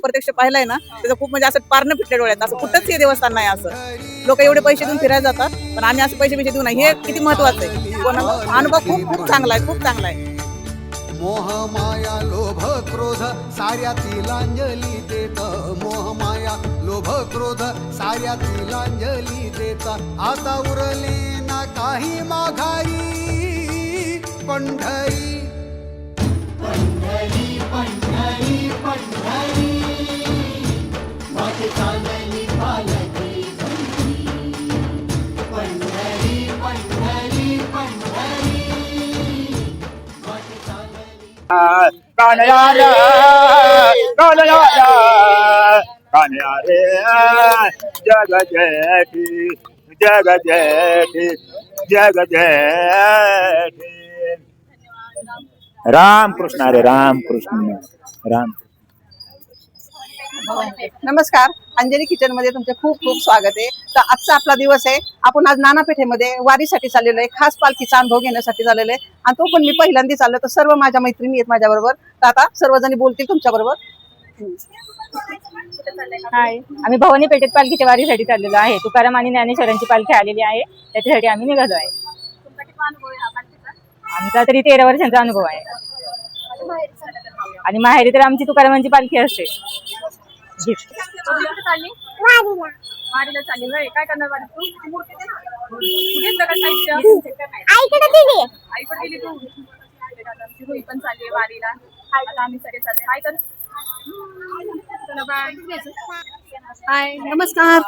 अप्रत्यक्ष पाहिलाय ना त्याचं खूप म्हणजे असं पारणं फिटल्या डोळ्यात. असं कुठंच हे देवस्थान नाही असं. लोक एवढे पैसे देऊन फिरायला जातात पण आम्ही असं पैसे देऊ नाही. हे किती महत्वाचं आहे. अनुभव खूप खूप चांगला आहे, खूप चांगला आहे. मोह माया लोभ क्रोध साऱ्यातील अंजली देत, मोह माया लोभ क्रोध साऱ्यातील अंजली देत. आता उरले ना काही माघारी पंढरी पंढरी पंढरी पंढरी माझे चालली पालकी पंढरी पंढरी पंढरी कान्या रे जग जेठी जग जेठी जग जेठी. राम कृष्ण रे राम कृष्ण राम. नमस्कार, अंजली किचन मध्ये तुमचे खूप खूप स्वागत आहे. तर आजचा आपला दिवस आहे. आपण आज नानापेठेमध्ये वारीसाठी चाललेलो आहे. खास पालखीचा अनुभव घेण्यासाठी चाललेलो आहे आणि तो पण मी पहिल्यांदा चाललो. तर सर्व माझ्या मैत्रिणी आहेत माझ्या बरोबर. तर आता सर्वजणी बोलतील तुमच्या बरोबर. हाय, आम्ही भवानी पेठेत पालखीच्या वारीसाठी चाललेलो आहे. तुकाराम आणि ज्ञानेश्वरांची पालखी आलेली आहे, त्याच्यासाठी आम्ही निघालो आहे. आमचा तरी 13 वर्षांचा अनुभव आहे आणि माहेरी तर आमची तुकारामांची पालखी असते. काय करणार पण चालली वारीला. आम्ही सगळे चालले. काय कर हाय, नमस्कार.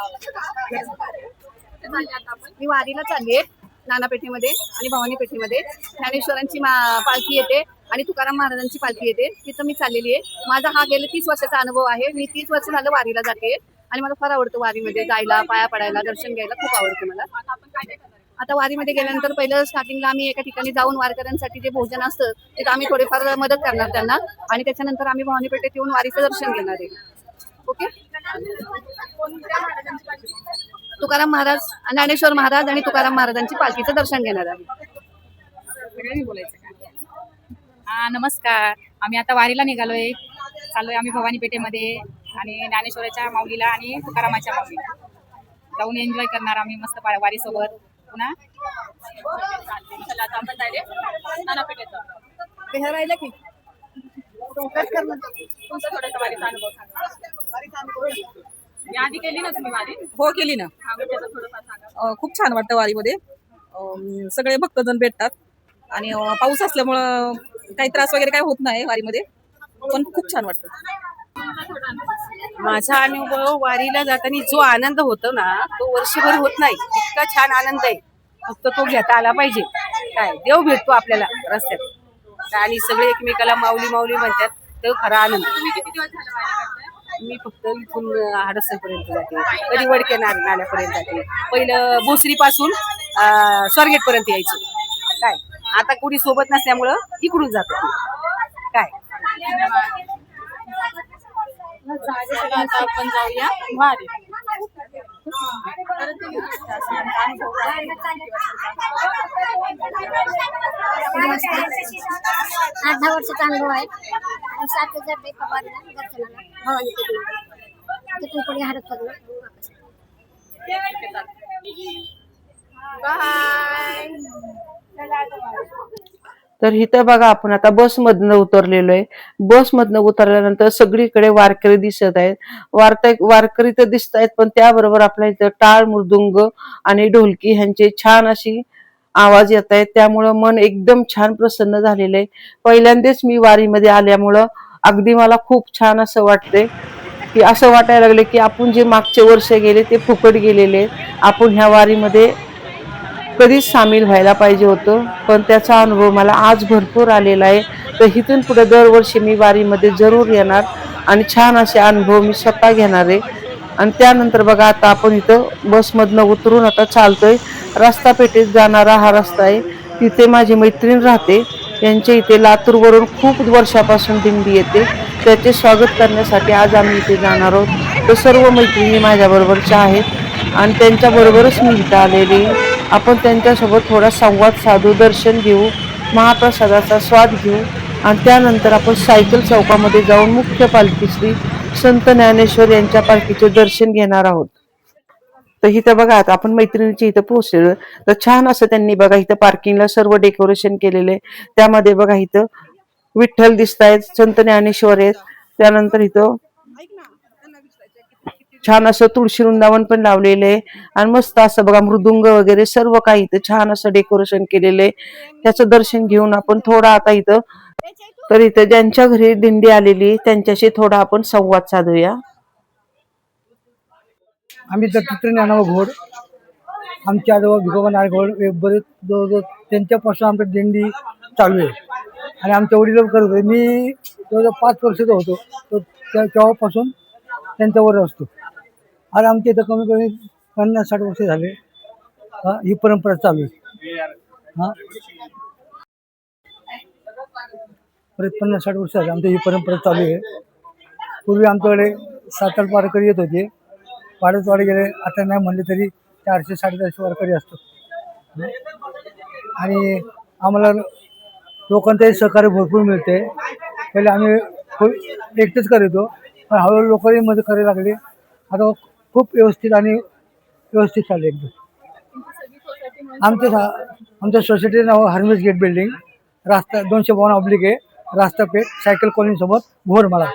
मी वारीला चालली आहे नानापेठेमध्ये आणि भवानी पेठेमध्ये. ज्ञानेश्वरांची पालखी येते आणि तुकाराम महाराजांची पालखी येते. तिथं मी चाललेली आहे. माझा हा गेले 30 वर्षाचा अनुभव आहे. मी 30 वर्ष झालं वारीला जाते आणि मला फार आवडतं वारीमध्ये जायला, पाया पडायला, दर्शन घ्यायला खूप आवडतं मला. आता वारीमध्ये गेल्यानंतर पहिलं स्टार्टिंगला आम्ही एका ठिकाणी जाऊन वारकऱ्यांसाठी जे भोजन असतं तिथं आम्ही थोडेफार मदत करणार त्यांना आणि त्याच्यानंतर आम्ही भवानी पेठेत येऊन वारीचं दर्शन घेणार आहे. ओके. तुकाराम महाराज, ज्ञानेश्वर महाराज आणि तुकाराम महाराजांची पालखीचं दर्शन घेणार आहे. नमस्कार, आम्ही आता वारीला निघालोय. चाललोय आम्ही भवानी पेठेमध्ये आणि ज्ञानेश्वराच्या माऊलीला आणि तुकारामाच्या माऊलीला जाऊन एन्जॉय करणार आम्ही मस्त वारी सोबत. पुन्हा राहिलं की आधी केली ना तुम्ही वारी? हो, केली ना. खूप छान वाटतं वारीमध्ये. सगळे भक्तजण भेटतात आणि पाऊस असल्यामुळं काही त्रास वगैरे काही होत नाही वारीमध्ये, पण खूप छान वाटतं. माझा अनुभव वारीला जाताना जो आनंद होतो ना तो वर्षभर होत नाही. इतका छान आनंद आहे, फक्त तो घेता आला पाहिजे. काय देव भेटतो आपल्याला रस्त्यात आणि सगळे एकमेकाला माऊली माऊली म्हणतात, तो खरा आनंद. मी फक्त इथून हडसरपर्यंत जाते, कधी वडके नाल्यापर्यंत जाते. पहिलं भोसरी पासून स्वारगेट पर्यंत यायचं. काय आता कोणी सोबत नसल्यामुळं इकडून जातो. काय आता आपण जाऊया वारी. 8-10 वर्षाचा अनुभव आहे. 7,000 रुपये वारीला दर्शनाला भवानी पेठेमध्ये. तिथून पुढे हडपसरला वापस. तर इथं बघा आपण आता बसमधनं उतरलेलो आहे. बसमधनं उतरल्यानंतर सगळीकडे वारकरी दिसत आहेत. वारकरी तर दिसत आहेत, पण त्याबरोबर आपल्या इथं टाळ, मृदुंग आणि ढोलकी ह्यांचे छान अशी आवाज येत आहेत. त्यामुळं मन एकदम छान प्रसन्न झालेलं आहे. पहिल्यांदाच मी वारीमध्ये आल्यामुळं अगदी मला खूप छान असं वाटतंय की असं वाटायला लागले की आपण जे मागचे वर्ष गेले ते फुकट गेलेले आहेत. आपण ह्या वारीमध्ये कधीच सामील व्हायला पाहिजे होतं, पण त्याचा अनुभव मला आज भरपूर आलेला आहे. तर इथून पुढे दरवर्षी मी वारीमध्ये जरूर येणार आणि छान असे अनुभव मी स्वतः घेणार आहे. आणि त्यानंतर बघा आता आपण इथं बसमधनं उतरून आता चालतोय. रस्ता पेठेत जाणारा हा रस्ता आहे. तिथे माझी मैत्रीण राहते. यांच्या इथे लातूरवरून खूप वर्षापासून दिंडी येते. त्याचे स्वागत करण्यासाठी आज आम्ही इथे जाणार आहोत. तर सर्व मैत्रिणी माझ्याबरोबरच्या आहेत आणि त्यांच्याबरोबरच मी इथं आलेली. आपण त्यांच्यासोबत थोडा संवाद साधू, दर्शन घेऊ, महाप्रसादाचा स्वाद घेऊ आणि त्यानंतर आपण सायकल चौकामध्ये जाऊन मुख्य पालखी श्री संत ज्ञानेश्वर यांच्या पालखीचे दर्शन घेणार आहोत. तर इथं बघा आता आपण मैत्रिणीच्या इथं पोहोचलेलो. तर छान असं त्यांनी बघा इथं पार्किंगला सर्व डेकोरेशन केलेले. त्यामध्ये बघा इथं विठ्ठल दिसतायत, संत ज्ञानेश्वर आहेत. त्यानंतर इथं छान असं तुळशी वृंदावन पण लावलेलं आहे आणि मस्त असं बघा मृदुंग वगैरे सर्व काही इथं छान असं डेकोरेशन केलेलं आहे. त्याचं दर्शन घेऊन आपण थोडा आता इथं तर इथं ज्यांच्या घरी दिंडी आलेली त्यांच्याशी थोडा आपण संवाद साधूया. आम्ही दत्तात्रय ज्ञानोबा घोड, आमचे आजोबा भिकोबा नारायण घोड हे बरेच जवळजवळ त्यांच्यापासून आमची दिंडी चालू आहे आणि आमच्या वडील करत होते. मी जवळजवळ 5 वर्षाचा होतो तो तेव्हापासून त्यांच्यावर असतो. आज आमच्या इथं कमी कमी 50-60 वर्ष झाले ही परंपरा चालू आहे. हां परत 50-60 वर्ष झाले आमची ही परंपरा चालू आहे. पूर्वी आमच्याकडे 7-8 वारकरी येत होते. वाढत गेले, आता नाही म्हणले तरी 400-450 वारकरी असतात आणि आम्हाला लोकांचंही सहकार्य भरपूर मिळते. पहिले आम्ही एकटेच करतो पण हळूहळू लोकांनी मदत करायला लागले. आता खूप व्यवस्थित आणि व्यवस्थित चालले एकदम. आमच्या सोसायटीचं नाव हर्मेस गेट बिल्डिंग, रास्ता 252 ऑब्लिक आहे, रास्ता पेठ, सायकल कॉलनी समोर घोरमाळा.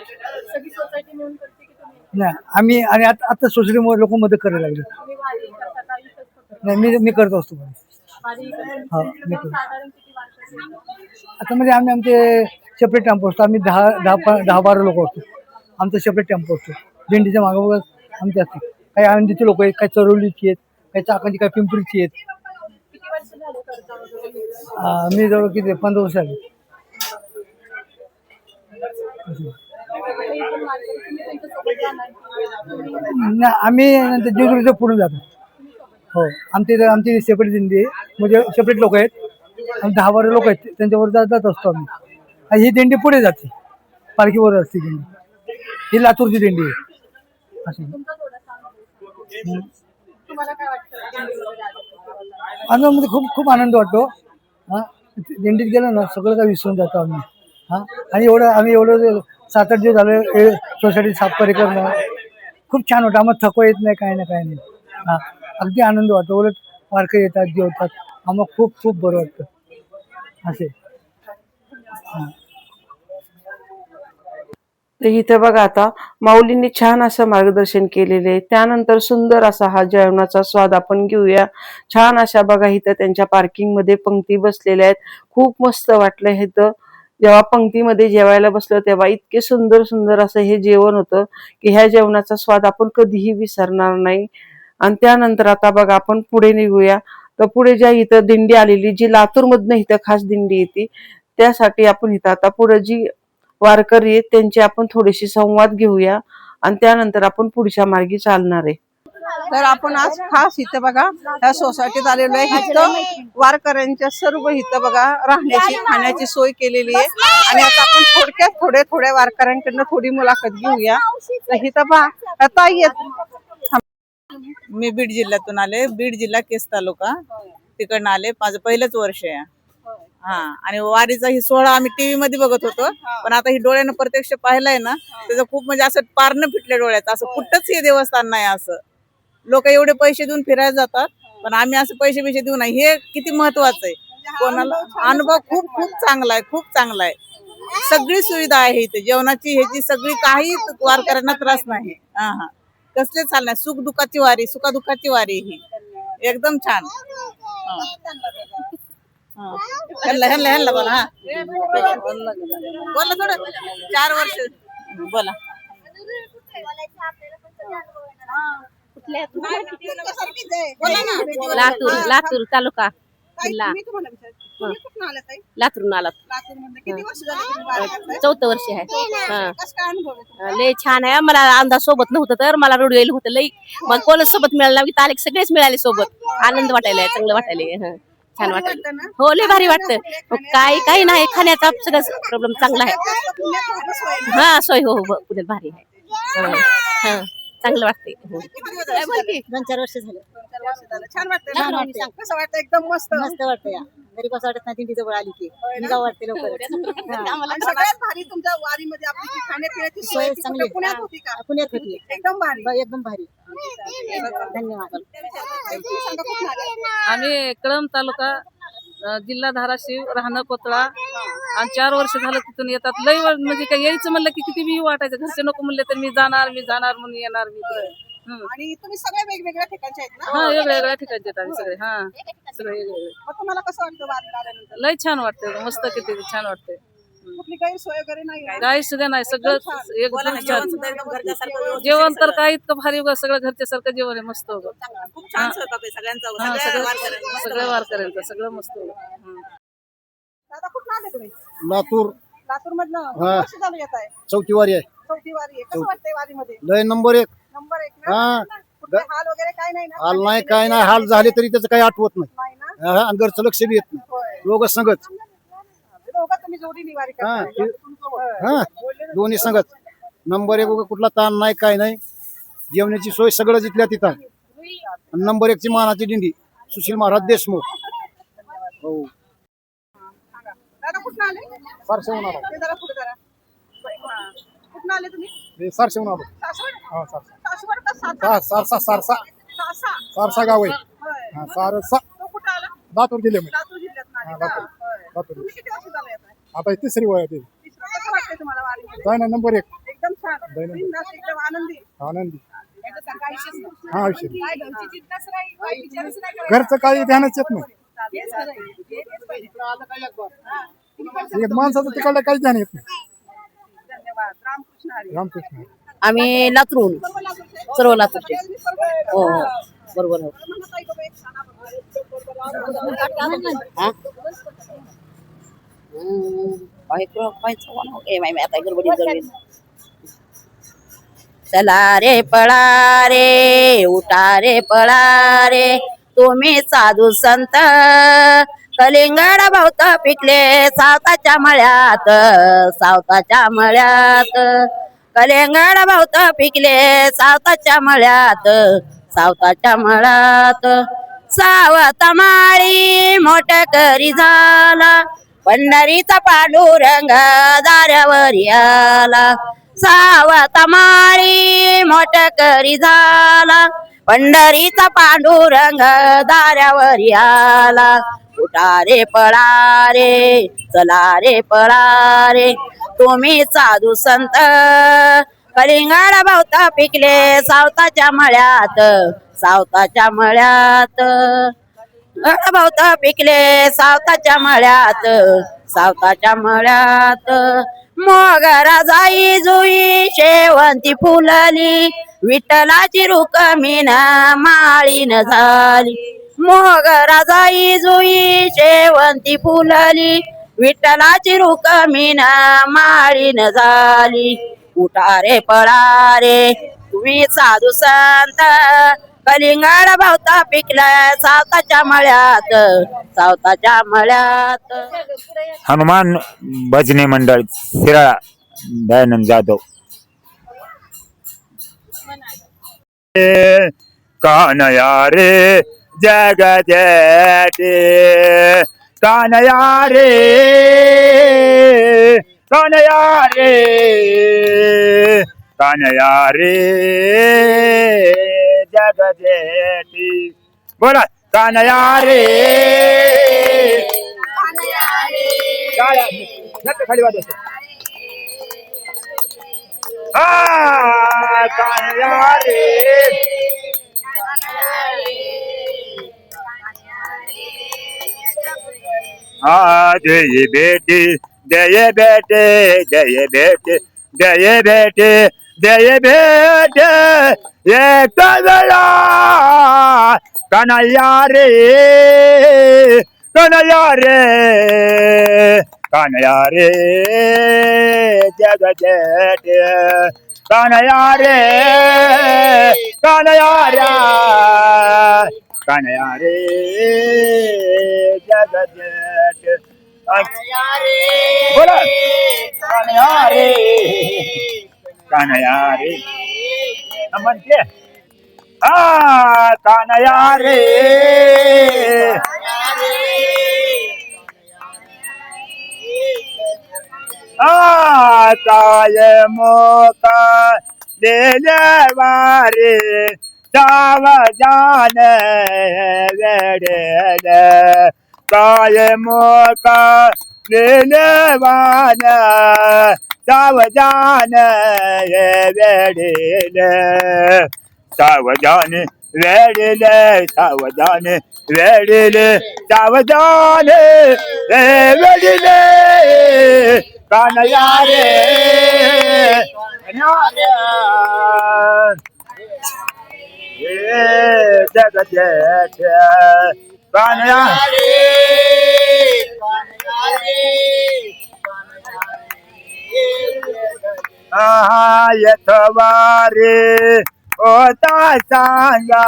नाही आम्ही आणि आता सोसायटीमुळे लोक मदत करायला लागले. नाही मी करत असतो. हां मी करतो. आता म्हणजे आम्ही आमचे सेपरेट टेम्पो असतो. आम्ही 10-12 लोक असतो. आमचा सेपरेट टेम्पो असतो. दिंडीच्या मागोमाग आमचे असतात. काही आनंदीचे लोक आहेत, काही चरवलीची आहेत, काही चाकांची, काही पिंपरीची आहेत. मी जवळ किती 15 वर्ष झाली. नाही आम्ही नंतर जेजुरीचं पुढे जातो. हो आमची सेपरेट दिंडी आहे, म्हणजे सेपरेट लोक आहेत. 10-12 लोक आहेत त्यांच्यावर जात असतो आम्ही. आणि ही दिंडी पुढे जाते, पालखीवर असते दिंडी. ही लातूरची दिंडी आहे. असं आनंद खूप आनंद वाटतो. हां दिंडीत गेलं ना सगळं काही विसरून जातो आम्ही. हां आणि आम्ही एवढं 7-8 दिवस झाले सोसायटी साफसफाई करणं खूप छान वाटतं. आम्हाला थकवा येत नाही, काय नाही. हां अगदी आनंद वाटतो. उलट वारकरी येतात, जेवतात, आम्हाला खूप बरं वाटतं असे. हां तर इथे बघा आता माऊलींनी छान असं मार्गदर्शन केलेले आहे. त्यानंतर सुंदर असा हा जेवणाचा स्वाद आपण घेऊया. छान अशा बघा इथं त्यांच्या पार्किंग मध्ये पंक्ती बसलेल्या आहेत. खूप मस्त वाटलं इथं. जेव्हा पंक्तीमध्ये जेवायला बसलो तेव्हा इतके सुंदर असं हे जेवण होतं की ह्या जेवणाचा स्वाद आपण कधीही विसरणार नाही. आणि त्यानंतर आता बघा आपण पुढे निघूया. तर पुढे ज्या इथं दिंडी आलेली जी लातूर मधनं इथं खास दिंडी येते त्यासाठी आपण इथं आता पुढे जी वारकरी आहेत त्यांची आपण थोडीशी संवाद घेऊया आणि त्यानंतर आपण पुढच्या मार्गी चालणार आहे. तर आपण आज खास इथं बघा ह्या सोसायटीत आलेलो आहे. इथं वारकऱ्यांच्या सर्व इथं बघा राहण्याची खाण्याची सोय केलेली आहे. आणि आता आपण थोडक्यात थोड्या वारकऱ्यांकडनं थोडी मुलाखत घेऊया. तर इथं पहा आता मी बीड जिल्ह्यातून आले, बीड जिल्हा केस तालुका तिकडनं आले. माझं पहिलंच वर्ष आहे. हा आणि वारीचा ही सोहळा आम्ही टीव्ही मध्ये बघत होतो, पण आता ही डोळ्यानं प्रत्यक्ष पाहिलंय ना त्याचं खूप म्हणजे असं पारणं फिटले डोळ्यात. असं कुठंच हे देवस्थान नाही. असं लोक एवढे पैसे देऊन फिरायला जातात पण आम्ही असं पैसे देऊ नाही. हे किती महत्वाचं आहे. कोणाला अनुभव खूप चांगला आहे, खूप चांगला आहे. सगळी सुविधा आहे इथे, जेवणाची ह्याची सगळी, काही वारकऱ्यांना त्रास नाही. हा कसले चालणार, सुख दुःखाची वारी, सुखादुःखाची वारी ही एकदम छान. ह्यांना बोला. हा बोला थोडं. 4 वर्ष बोला. लातूर तालुका जिल्हा लातूरून आलात. 4th वर्ष आहे. लय छान आहे. मला अंदाज सोबत नव्हतं तर मला रडू येईल होतं लई. मग कोणच सोबत मिळालं नाही, आले सगळेच मिळाले सोबत. आनंद वाटायला, चांगलं वाटायला, छान वाटलं. हो लय भारी वाटतं. काही नाही, खाण्याचा सगळं प्रॉब्लेम चांगला आहे. हा सोय हो पुण्यात भारी आहे. चांगलं वाटतंय. 2-4 वर्ष झाले. छान वाटतं. कसं वाटतं? एकदम मस्त वाटतं. घरी कसं वाटत नाही दिंडी जवळ आली की निघावं वाटते लवकर आणि सगळ्यात भारी तुमच्या वारीमध्ये आपली जी खाण्यापिण्याची सोय ती चांगली कुठं पुण्यात होती का? पुण्यात होती एकदम भारी. एकदम भारी धन्यवाद तुम्ही सांगा कुठून आले? आम्ही कळंब तालुका जिल्हा धाराशिव राहणं कोतळा आणि 4 वर्ष झालं तिथून येतात. लय म्हणजे काय यायचं म्हणलं की किती बी वाटायचं. घरचे नको म्हणले तर मी जाणार म्हणून येणार मी इकडे. आणि तुम्ही सगळे वेगवेगळ्या ठिकाणचे आहेत ना? हा वेगळ्या ठिकाणचे आहेत आम्ही सगळे. हा सगळे वेगवेगळे. मग तुम्हाला कसं वाटतं वारीला आल्यानंतर? लय छान वाटतंय. मस्त किती छान वाटतंय. कुठली गैरसोय वगैरे नाही आहे? काही सुद्धा नाही. सगळं एकदम छान. जेवण तर काय इतकं भारी उगा सगळं घरच्या सारखं जेवण आहे. मस्त उगा. खूप छान स्वयंपाक आहे सगळ्यांचा हा सगळं वारकऱ्यांचं सगळं मस्त उगा. दादा कुठून आले तुम्ही? लातूर लातूर मधनं हा. वर्ष झालं येत आहे. चौथी वारी आहे. चौथी वारी आहे. कसं वाटतंय वारीमध्ये? लय नंबर 1. नंबर 1 हा. ना? कुठले हाल वगैरे काय नाही ना? हाल नाही काय नाही, हाल झाले तरी त्याचं काही आठवत नाही. नाही ना? आणि घरचं लक्ष बी येत नाही. होय. दोघं संगत. दोघं तुम्ही जोडीने वारी हा करताय. हा दोन्ही संगत. नंबर 1 उगा कुठला ताण नाही काय नाही. जेवणाची सोय सगळं जिथल्या तिथं आहे. आणि नंबर 1 ची मानाची दिंडी सुशील महाराज देशमुख. हो दादा कुठून आले? सारशेहून आलो. ते जरा पुढे जरा. हा. कुठून आले तुम्ही? सारशेहून आलो. सासवड? हा सारसा सासवड का सातारा? सारसा सारसा सासा? सारसा गाव आहे. होय. हा सारसा तो कुठं आला? लातूर जिल्ह्यामध्ये. लातूर जिल्ह्यात आले हा, का? लातूर. होय. लातूर. तुम्ही किती वर्ष झाले येत आहे? आता ही तिसरी वय आहे. तिसरं कसं वाटतंय तुम्हाला वारीमध्ये? काय ना नंबर 1 एकदम छान. दैनंदिन. बिनधास्त, एकदम आनंदी. आनंदी. काहीच नाही. हा आयुष्य काय घरची चिंताच नाही, काही विचारच नाही करायचं. घरचं काही ध्यानच येत नाही. तेच खरं आहे. तेच पाहिजे. एक माणसाचं तिकडलं काही ध्यान येत नाही. धन्यवाद. रामकृष्ण हरी. रामकृष्ण. आम्ही लातूरून सर्व लातूरचे हो बरोबर हो चला रे पळा रे उठा रे पळा रे तुम्ही साधू संत कलिंगड भावत पिकले सावताच्या मळ्यात कलिंगड भावत पिकले सावताच्या मळ्यात सावत माळी मोठ करी झाला पंढरीचा पांडुरंग दारावरी आला सावत माळी मोठ करी झाला पंढरीचा पांडुरंग दारावरी आला उठा रे पळा रे चला रे पळा रे तुम्ही साधू संत कलिंगड भावत पिकले सावताच्या मळ्यात भावत पिकले सावताच्या मळ्यात मोगरा जाई जुई शेवंती फुलली विठ्ठलाची रुक्मिण माळीन झाली मोगरा जाई जुई शेवंती फुलली विठ्ठलाची रुक्मिण माळीन झाली उठा रे पळा रे तुम्ही साधू संत कलिंगड भावता पिकला सावताच्या मळ्यात हनुमान भजनी मंडळ शिराळा दयानंद जाधव. कानया रे जग जेठे कानया रे जग जेठी बोला कानया रे खाली वाजव कानया रे जय बेटे जय बेटे जय बेटे जय बेटे जय बेटे ये कवला कन्हैया रे जग जेठे कन्हैया रे जग जेठे बोला कान्हैया रे म्हणते कान्हैया रे काय मोका दिले वारे सावधान वेडेले काय मोका दिले वान सावधान वेडेले सावधान वेडेले सावधान वेडेले सावधान वेडेले कानया रे जगत कानया यथवारे होता सांगा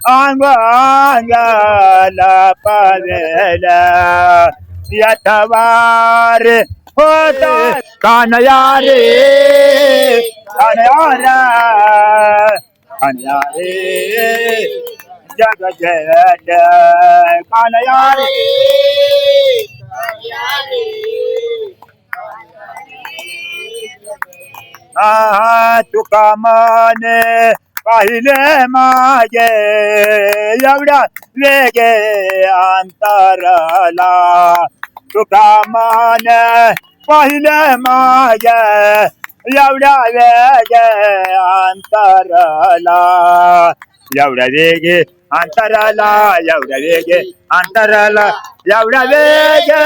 अंग अंगाला पावेला यथवारे होता कानया रे कानया रे जग जय कानया रे तुका माने पाहिले मागे एवढ्या वेगे अंतरला तुका माने पाहिले मागे एवढ्या वेगे अंतरला एवढ्या वेगे अंतराला एवढ्या वेगे अंतराला एवढ्या वेगे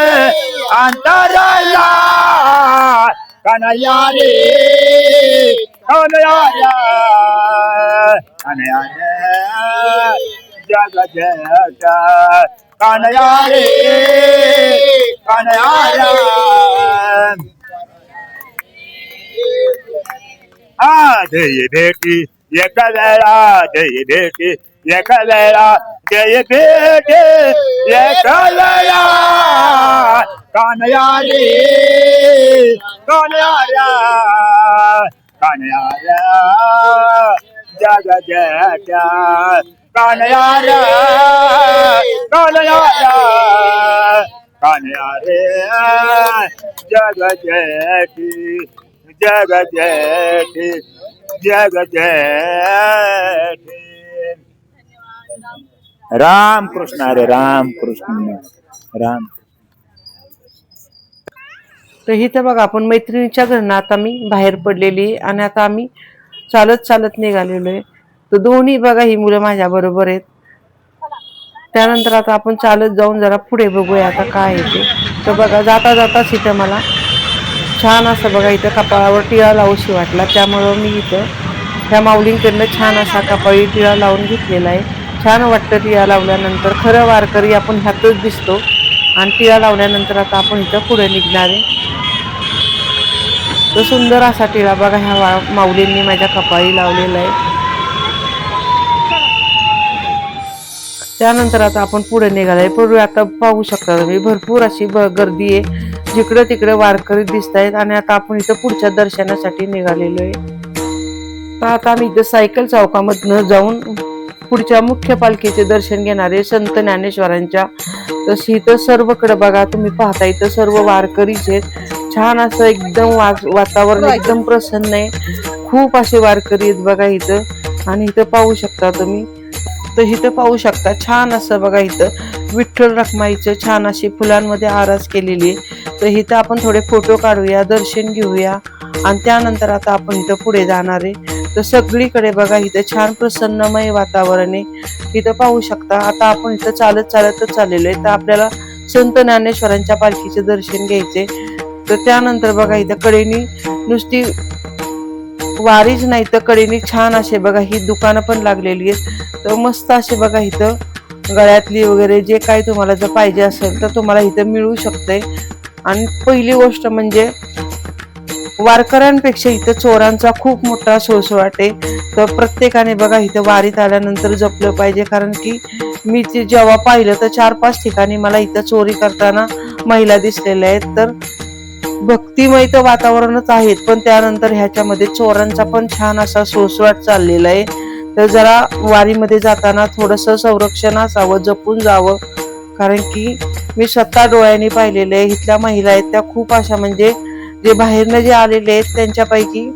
अंतराला कानया रे कानया रे जग जग कानया रे कानया जय भेटी एक वेळा जय भेटी एक वेळा जय भेटी एक वेळा कानया रे कानया रे कानया रे जग जग कानया रे कानया रे कानया रे जग जेठी जग जेठी जग जेठी राम कृष्ण हरे राम कृष्ण राम. तर इथे बघा आपण मैत्रिणीच्या घरनं आता मी बाहेर पडलेली आहे आणि आता आम्ही चालत चालत निघालेलो आहे. तर दोन्ही बघा ही मुलं माझ्या बरोबर आहेत. त्यानंतर आता आपण चालत जाऊन जरा पुढे बघूया आता काय आहे ते. तर बघा जाता जाताच इथं मला छान असं बघा इथं कपाळावर टिळा लावूशी वाटला, त्यामुळं मी इथं त्या माऊलींकडनं छान असा कपाळी टिळा लावून घेतलेला आहे. छान वाटतं टिळा लावल्यानंतर. खरं वारकरी आपण ह्यातच दिसतो. आणि टिळा लावल्यानंतर आता आपण इथं पुढे निघणार आहे. तर सुंदर असा टिळा बघा ह्या माऊलींनी माझ्या कपाळी लावलेला आहे. त्यानंतर आता आपण पुढे निघालोय. पूर्वी आता पाहू शकता तुम्ही भरपूर अशी गर्दी आहे, जिकडे तिकडे वारकरी दिसत आहेत. आणि आता आपण इथं पुढच्या दर्शनासाठी निघालेलो आहे. तर आता आम्ही इथं सायकल चौकामधनं जाऊन पुढच्या मुख्य पालखीचे दर्शन घेणार आहे संत ज्ञानेश्वरांच्या. तशी इथं सर्वकडे बघा तुम्ही पाहता इथं सर्व वारकरीच आहेत. छान असं एकदम वातावरण एकदम प्रसन्न आहे. खूप असे वारकरी आहेत बघा इथं. आणि इथं पाहू शकता तुम्ही, तर इथं पाहू शकता छान असं बघा इथं विठ्ठल रखमाईचं छान अशी फुलांमध्ये आरास केलेली आहे. तर इथं आपण थोडे फोटो काढूया, दर्शन घेऊया आणि त्यानंतर आता आपण इथं पुढे जाणार आहे. तर सगळीकडे बघा इथं छान प्रसन्नमय वातावरण आहे. इथं पाहू शकता आता आपण इथं चालत चालतच चाललेलो आहे. तर आपल्याला संत ज्ञानेश्वरांच्या पालखीचे दर्शन घ्यायचे. तर त्यानंतर बघा इथं कडेनी नुसती वारीच नाही तर कडेनी छान असे बघा ही दुकानं पण लागलेली आहेत. तर मस्त असे बघा इथं गळ्यातली वगैरे जे काही तुम्हाला जर पाहिजे असेल तर तुम्हाला इथं मिळू शकते. आणि पहिली गोष्ट म्हणजे वारकऱ्यांपेक्षा इथं चोरांचा खूप मोठा सोसवाट आहे. तर प्रत्येकाने बघा इथं वारीत आल्यानंतर जपलं पाहिजे. कारण की मी ते जेव्हा पाहिलं तर 4-5 ठिकाणी मला इथं चोरी करताना महिला दिसलेल्या आहेत. तर भक्तिमय तर वातावरणच आहेत, पण त्यानंतर ह्याच्यामध्ये चोरांचा पण छान असा सोसवाट चाललेला आहे. तर जरा वारीमध्ये जाताना थोडंसं संरक्षण असावं, जपून जावं. कारण की मी स्वतः डोळ्यांनी पाहिलेलं आहे. इथल्या महिला आहेत त्या खूप अशा म्हणजे जे बाहेरनं जे आलेले आहेत त्यांच्यापैकी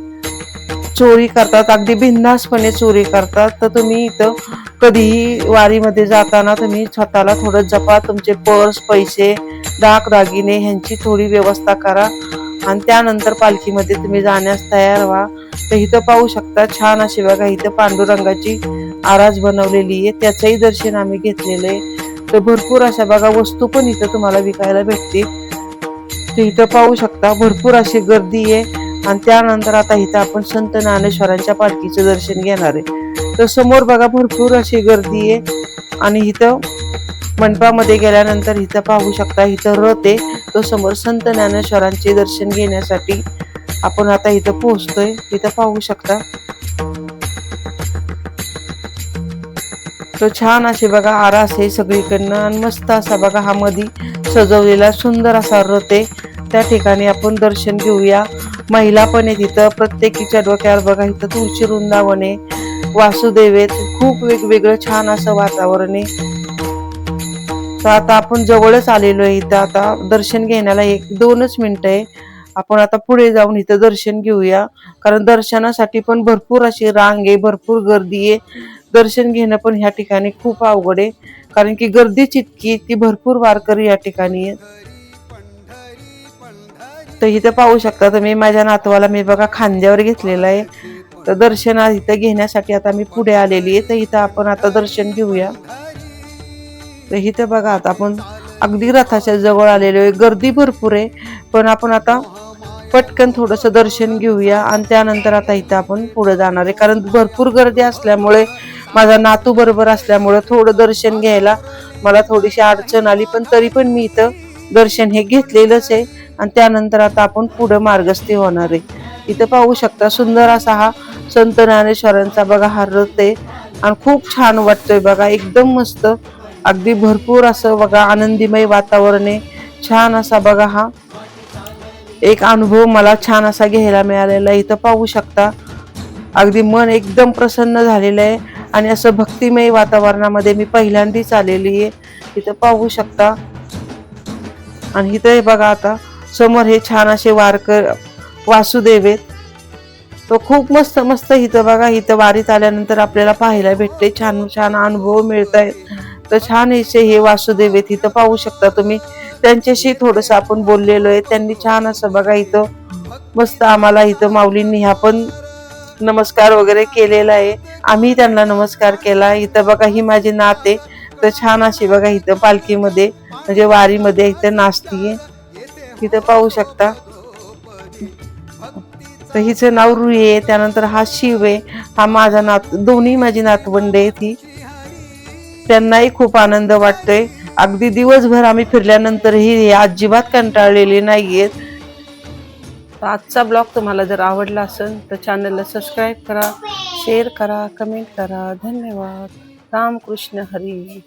चोरी करतात, अगदी बिनधास्तपणे चोरी करतात. तर तुम्ही इथं कधीही वारीमध्ये जाताना तुम्ही स्वतःला थोडं जपा. तुमचे पर्स, पैसे, दागिने ह्यांची थोडी व्यवस्था करा आणि त्यानंतर पालखीमध्ये तुम्ही जाण्यास तयार व्हा. तर इथं पाहू शकता छान अशी बघा इथं पांडुरंगाची आरास बनवलेली आहे, त्याचंही दर्शन आम्ही घेतलेलं आहे. तर भरपूर अशा बघा वस्तू पण इथं तुम्हाला विकायला भेटतील. तर इथं पाहू शकता भरपूर अशी गर्दी आहे. आणि त्यानंतर आता इथं आपण संत ज्ञानेश्वरांच्या पालखीचं दर्शन घेणार आहे. तर समोर बघा भरपूर अशी गर्दी आहे आणि इथं मंडपामध्ये गेल्यानंतर इथं पाहू शकता इथं रथ आहे. तो समोर संत ज्ञानेश्वरांचे दर्शन घेण्यासाठी आपण आता इथं पोहोचतोय. इथं पाहू शकता तो छान असे बघा आरास आहे सगळीकडनं आणि मस्त असा बघा हा मधी सजवलेला सुंदर असा रथ आहे. त्या ठिकाणी आपण दर्शन घेऊया. महिला पण आहे तिथं, प्रत्येकीच्या डोक्यावर बघा इथं तुळशी वृंदावन आहे, वासुदेव आहेत, खूप वेगवेगळं छान असं वातावरण आहे. तर आता आपण जवळच आलेलो आहे. इथं आता दर्शन घेण्याला 1-2च मिनिटं आहे. आपण आता पुढे जाऊन इथं दर्शन घेऊया, कारण दर्शनासाठी पण भरपूर अशी रांग आहे, भरपूर गर्दी आहे. दर्शन घेणं पण ह्या ठिकाणी खूप अवघड आहे, कारण की गर्दीच इतकी की भरपूर वारकरी या ठिकाणी आहेत. तर इथं पाहू शकता तुम्ही माझ्या नातवाला मी बघा खांद्यावर घेतलेला आहे. तर दर्शना इथं घेण्यासाठी आता मी पुढे आलेली आहे. तर इथं आपण आता दर्शन घेऊया. तर इथं बघा आता आपण अगदी रथाच्या जवळ आलेलो आहे. गर्दी भरपूर आहे, पण आपण आता पटकन थोडस दर्शन घेऊया आणि त्यानंतर आता इथं आपण पुढे जाणार आहे, कारण भरपूर गर्दी असल्यामुळे माझा नातू बरोबर असल्यामुळे थोडं दर्शन घ्यायला मला थोडीशी अडचण आली. पण तरी पण मी इथं दर्शन हे घेतलेलंच आहे आणि त्यानंतर आता आपण पुढे मार्गस्थी होणार आहे. इथं पाहू शकता सुंदर असा हा संत ज्ञानेश्वरांचा बघा हा रथ आहे आणि खूप छान वाटतोय बघा, एकदम मस्त, अगदी भरपूर असं बघा आनंदीमय वातावरण आहे. छान असा बघा हा एक अनुभव मला छान असा घ्यायला मिळालेला आहे. इथं पाहू शकता अगदी मन एकदम प्रसन्न झालेलं आहे आणि असं भक्तिमय वातावरणामध्ये मी पहिल्यांदाच आलेली आहे. इथं पाहू शकता आणि इथं बघा आता समोर हे छान असे वासुदेव आहेत. तो खूप मस्त मस्त इथं बघा इथं वारीत आल्यानंतर आपल्याला पाहायला भेटते, छान छान अनुभव मिळत आहेत. तर छान असे हे वासुदेव आहेत. इथं पाहू शकता तुम्ही, त्यांच्याशी थोडस आपण बोललेलो आहे. त्यांनी छान असं बघा इथं मस्त आम्हाला इथं माऊलींनी ह्या पण नमस्कार वगैरे केलेला आहे, आम्ही त्यांना नमस्कार केला. इथं बघा ही माझी नात आहे. तर छान अशी बघा इथं पालखीमध्ये म्हणजे वारीमध्ये इथं नाचतीये. इथं पाहू शकता. तर हिचं नाव रुई आहे. त्यानंतर हा शिव आहे, हा माझा दोन्ही माझी नातवंडे आहे. ती त्यांनाही खूप आनंद वाटतोय. अगदी दिवसभर आम्ही फिरल्यानंतरही हे अजिबात कंटाळलेले नाहीयेत. आजचा ब्लॉग तुम्हाला जर आवडला असेल तर चॅनलला सबस्क्राईब करा, शेअर करा, कमेंट करा. धन्यवाद. रामकृष्ण हरी.